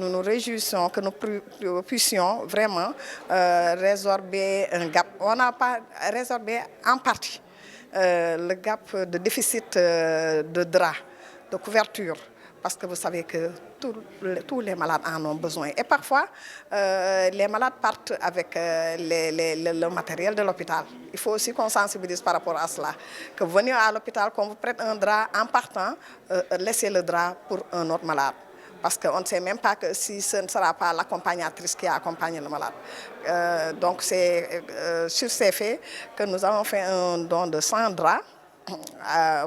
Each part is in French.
nous nous réjouissons que nous puissions vraiment résorber un gap. On n'a pas résorbé en partie le gap de déficit de draps, de couverture, parce que vous savez que tous les malades en ont besoin. Et parfois, les malades partent avec le matériel de l'hôpital. Il faut aussi qu'on sensibilise par rapport à cela. Que vous venez à l'hôpital, qu'on vous prête un drap en partant, laissez le drap pour un autre malade. Parce qu'on ne sait même pas que si ce ne sera pas l'accompagnatrice qui a accompagné le malade. Donc c'est sur ces faits que nous avons fait un don de 100 draps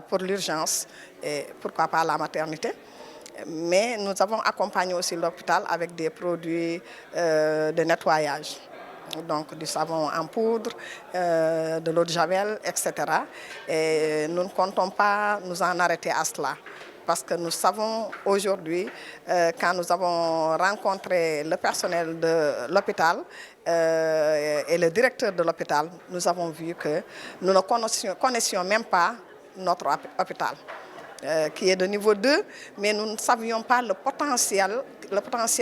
pour l'urgence et pourquoi pas la maternité. Mais nous avons accompagné aussi l'hôpital avec des produits de nettoyage. Donc du savon en poudre, de l'eau de javel, etc. Et nous ne comptons pas nous en arrêter à cela. Parce que nous savons aujourd'hui, quand nous avons rencontré le personnel de l'hôpital et le directeur de l'hôpital, nous avons vu que nous ne connaissions même pas notre hôpital. Qui est de niveau 2, mais nous ne savions pas le potentiel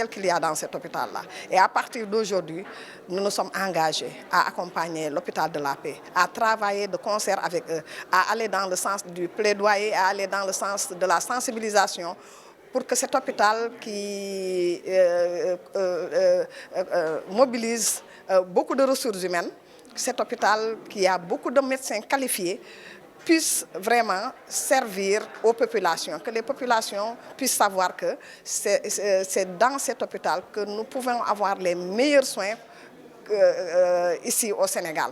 qu'il y a dans cet hôpital-là. Et à partir d'aujourd'hui, nous nous sommes engagés à accompagner l'hôpital de la Paix, à travailler de concert avec eux, à aller dans le sens du plaidoyer, à aller dans le sens de la sensibilisation pour que cet hôpital qui mobilise beaucoup de ressources humaines, cet hôpital qui a beaucoup de médecins qualifiés, puisse vraiment servir aux populations, que les populations puissent savoir que c'est dans cet hôpital que nous pouvons avoir les meilleurs soins ici au Sénégal.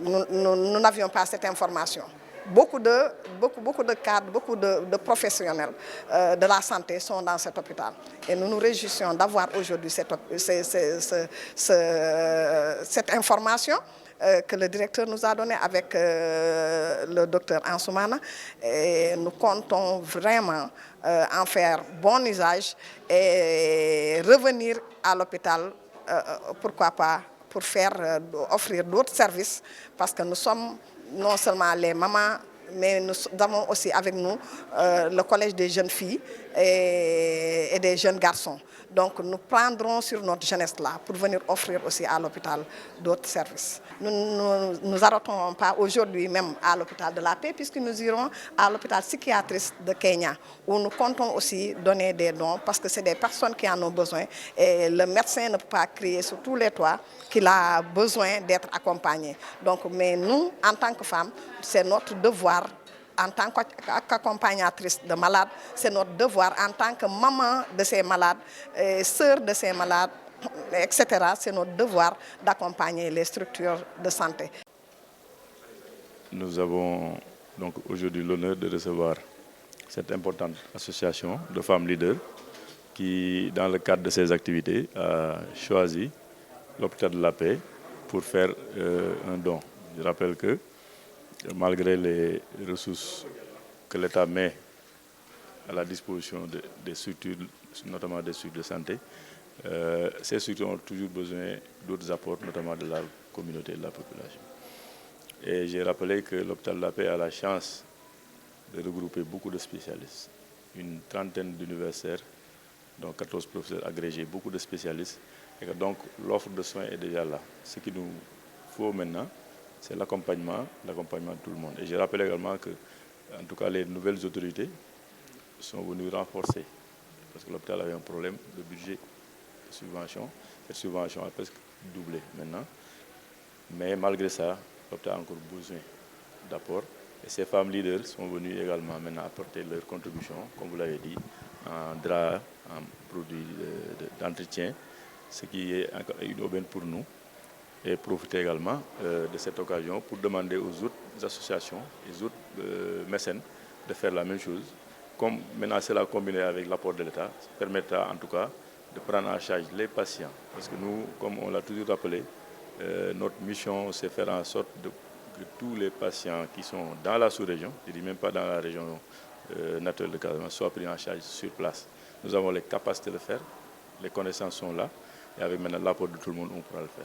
Nous n'avions pas cette information. Beaucoup de cadres, beaucoup de professionnels de la santé sont dans cet hôpital. Et nous nous réjouissons d'avoir aujourd'hui cette information que le directeur nous a donnée avec le docteur Ansoumana. Et nous comptons vraiment en faire bon usage et revenir à l'hôpital, pourquoi pas, pour offrir d'autres services, parce que nous sommes non seulement les mamans, mais nous avons aussi avec nous le collège des jeunes filles et des jeunes garçons. Donc nous prendrons sur notre jeunesse là pour venir offrir aussi à l'hôpital d'autres services. Nous ne nous arrêtons pas aujourd'hui même à l'hôpital de la Paix, puisque nous irons à l'hôpital psychiatrique de Kenya, où nous comptons aussi donner des dons, parce que c'est des personnes qui en ont besoin. Et le médecin ne peut pas crier sur tous les toits qu'il a besoin d'être accompagné. Donc, mais nous, en tant que femmes, c'est notre devoir, en tant qu'accompagnatrice de malades, c'est notre devoir en tant que maman de ces malades, sœur de ces malades, etc. C'est notre devoir d'accompagner les structures de santé. Nous avons donc aujourd'hui l'honneur de recevoir cette importante association de femmes leaders qui, dans le cadre de ses activités, a choisi l'hôpital de la Paix pour faire un don. Je rappelle que malgré les ressources que l'État met à la disposition des structures, notamment des structures de santé, ces structures ont toujours besoin d'autres apports, notamment de la communauté et de la population. Et j'ai rappelé que l'hôpital de la Paix a la chance de regrouper beaucoup de spécialistes, une trentaine d'universitaires, dont 14 professeurs agrégés, beaucoup de spécialistes, et que donc l'offre de soins est déjà là. Ce qu'il nous faut maintenant, c'est l'accompagnement de tout le monde. Et je rappelle également que, en tout cas, les nouvelles autorités sont venues renforcer, parce que l'hôpital avait un problème de budget de subvention. Cette subvention a presque doublé maintenant. Mais malgré ça, l'hôpital a encore besoin d'apport. Et ces femmes leaders sont venues également maintenant apporter leur contribution, comme vous l'avez dit, en draps, en produits d'entretien, ce qui est une aubaine pour nous. Et profiter également de cette occasion pour demander aux autres associations, aux autres mécènes de faire la même chose. Comme maintenant cela combiné avec l'apport de l'État, ça permettra en tout cas de prendre en charge les patients. Parce que nous, comme on l'a toujours rappelé, notre mission c'est faire en sorte que tous les patients qui sont dans la sous-région, je ne dis même pas dans la région naturelle de Casamance, soient pris en charge sur place. Nous avons les capacités de le faire, les connaissances sont là, et avec maintenant l'apport de tout le monde, on pourra le faire.